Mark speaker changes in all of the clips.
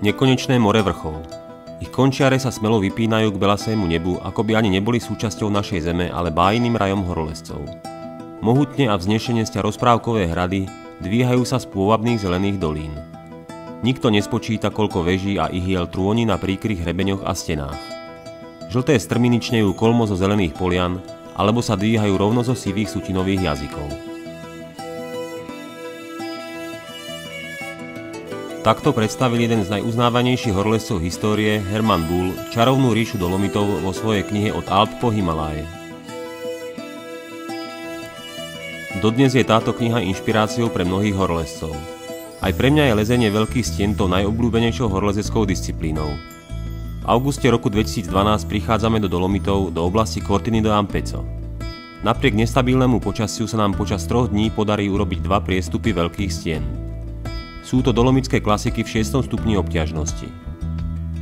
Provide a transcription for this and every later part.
Speaker 1: Nekonečné more vrchov. Ich končiare sa smelo vypínajú k belasému nebu, ako by ani neboli súčasťou našej zeme, ale bájnym rajom horolezcov. Mohutne a vznešene sťa rozprávkové hrady dvíhajú sa z pôvabných zelených dolín. Nikto nespočíta, koľko veží a ihiel trôni na príkrých hrebeňoch a stenách. Žlté strminy čnejú kolmo zo zelených polian, alebo sa dvíhajú rovno zo sivých sutinových jazykov. Takto predstavil jeden z najuznávanejších horolezcov histórie, Hermann Buhl, čarovnú ríšu Dolomitov vo svojej knihe Od Alp po Himaláje. Dodnes je táto kniha inšpiráciou pre mnohých horolezcov. Aj pre mňa je lezenie veľkých stien tou najobľúbenejšou horolezeckou disciplínou. V auguste roku 2012 prichádzame do Dolomitov, do oblasti Cortini do Ampezzo. Napriek nestabilnému počasiu sa nám počas 3 dní podarí urobiť 2 priestupy veľkých stien. Sú to dolomitské klasiky v 6. stupni obťažnosti.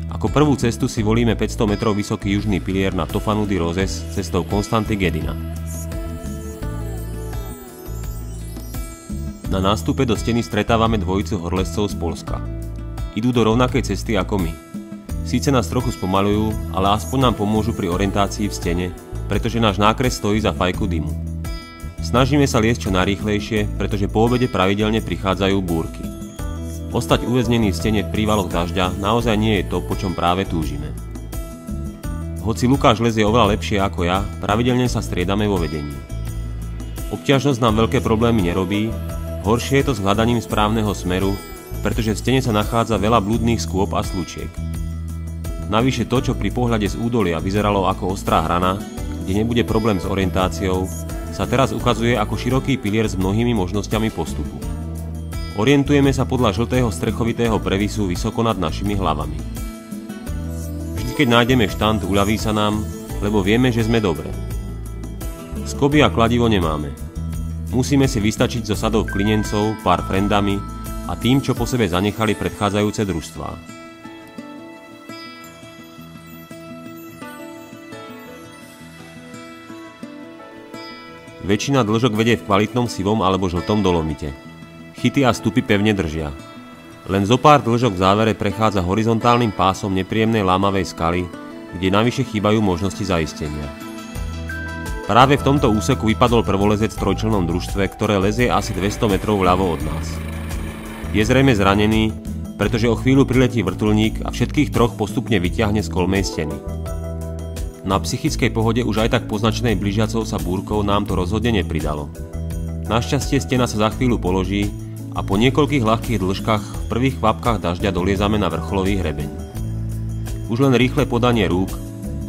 Speaker 1: Ako prvú cestu si volíme 500 metrov vysoký južný pilier na Tofanu di Roses cestou Constanty Ghedina. Na nástupe do steny stretávame dvojicu horolezcov z Poľska. Idú do rovnakej cesty ako my. Síce nás trochu spomaľujú, ale aspoň nám pomôžu pri orientácii v stene, pretože náš nákres stojí za fajku dymu. Snažíme sa liesť čo najrýchlejšie, pretože po obede pravidelne prichádzajú búrky. Ostať uväznený v stene v prívaloch dažďa naozaj nie je to, po čom práve túžime. Hoci Lukáš lezie oveľa lepšie ako ja, pravidelne sa striedame vo vedení. Obťažnosť nám veľké problémy nerobí, horšie je to s hľadaním správneho smeru, pretože v stene sa nachádza veľa blúdnych skôp a slučiek. Navyše to, čo pri pohľade z údolia vyzeralo ako ostrá hrana, kde nebude problém s orientáciou, sa teraz ukazuje ako široký pilier s mnohými možnosťami postupu. Orientujeme sa podľa žltého strechovitého previsu vysoko nad našimi hlavami. Vždy, keď nájdeme štand, uľaví sa nám, lebo vieme, že sme dobre. Skoby a kladivo nemáme. Musíme si vystačiť zo sadov klinencov, pár frendami a tým, čo po sebe zanechali predchádzajúce družstvá. Väčšina dĺžok vedie v kvalitnom sivom alebo žltom dolomite. Chyty a stupy pevne držia. Len zo pár dĺžok v závere prechádza horizontálnym pásom nepríjemnej lámavej skaly, kde navyše chýbajú možnosti zaistenia. Práve v tomto úseku vypadol prvolezec v trojčlennom družstve, ktoré lezie asi 200 metrov vľavo od nás. Je zrejme zranený, pretože o chvíľu priletí vrtuľník a všetkých 3 postupne vyťahne z kolmej steny. Na psychickej pohode už aj tak poznačenej blížiacou sa búrkou nám to rozhodne nepridalo. Našťastie stena sa za chvíľu položí a po niekoľkých ľahkých dĺžkach v prvých kvapkách dažďa doliezame na vrcholový hrebeň. Už len rýchle podanie rúk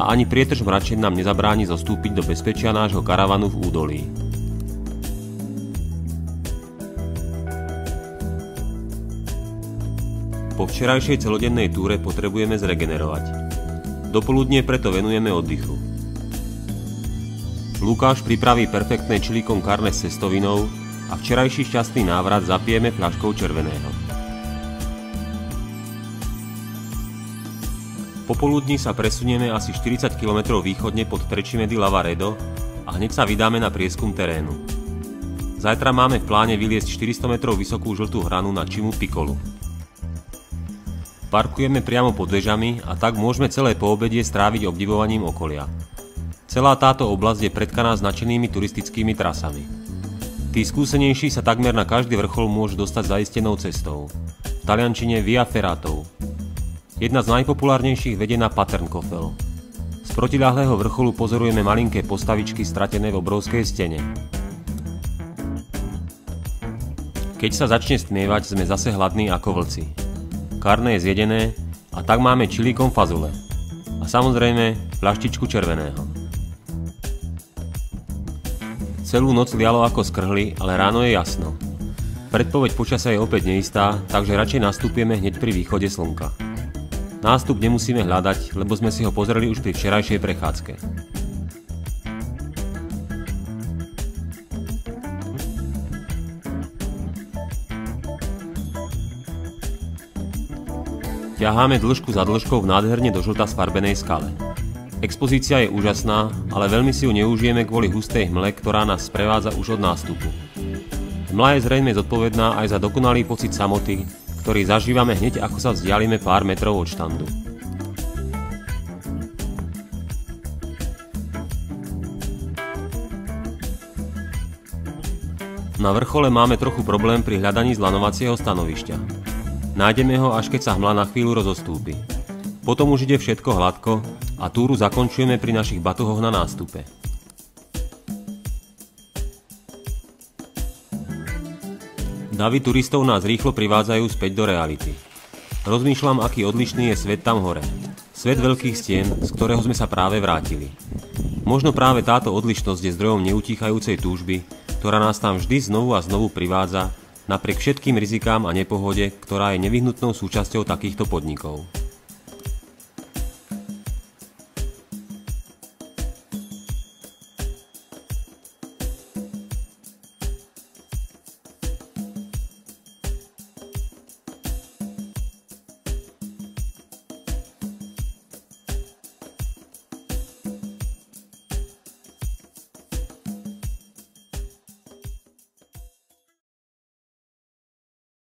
Speaker 1: a ani prietrž mračien nám nezabráni zostúpiť do bezpečia nášho karavanu v údolí. Po včerajšej celodennej túre potrebujeme zregenerovať. Dopoludnie preto venujeme oddychu. Lukáš pripraví perfektné chili con carne s cestovinou a včerajší šťastný návrat zapijeme fľaškou červeného. Popoludní sa presunieme asi 40 km východne pod Trecime di Lavaredo a hneď sa vydáme na prieskum terénu. Zajtra máme v pláne vyliezť 400 metrov vysokú žltú hranu na Cimu Piccolu. Parkujeme priamo pod vežami a tak môžeme celé poobedie stráviť obdivovaním okolia. Celá táto oblasť je pretkaná značenými turistickými trasami. Tí skúsenejší sa takmer na každý vrchol môžu dostať zaistenou cestou. V taliančine Via Ferratov. Jedna z najpopulárnejších vedie na Paternkofel. Z protiľahlého vrcholu pozorujeme malinké postavičky stratené v obrovskej stene. Keď sa začne stmievať, sme zase hladní ako vlci. Karné je zjedené a tak máme chili con fazole. A samozrejme fľaštičku červeného. Celú noc lialo ako skrhli, ale ráno je jasno. Predpoveď počasia je opäť neistá, takže radšej nastúpime hneď pri východe slnka. Nástup nemusíme hľadať, lebo sme si ho pozreli už pri včerajšej prechádzke. Ťaháme dĺžku za dĺžkou v nádherne dožlta sfarbenej skale. Expozícia je úžasná, ale veľmi si ju neužijeme kvôli hustej hmle, ktorá nás sprevádza už od nástupu. Hmla je zrejme zodpovedná aj za dokonalý pocit samoty, ktorý zažívame hneď ako sa vzdialime pár metrov od štandu. Na vrchole máme trochu problém pri hľadaní zlaňovacieho stanovišťa. Nájdeme ho, až keď sa hmla na chvíľu rozostúpi. Potom už ide všetko hladko a túru zakončujeme pri našich batohoch na nástupe. Davy turistov nás rýchlo privádzajú späť do reality. Rozmýšľam, aký odlišný je svet tam hore. Svet veľkých stien, z ktorého sme sa práve vrátili. Možno práve táto odlišnosť je zdrojom neutíchajúcej túžby, ktorá nás tam vždy znovu a znovu privádza, napriek všetkým rizikám a nepohode, ktorá je nevyhnutnou súčasťou takýchto podnikov.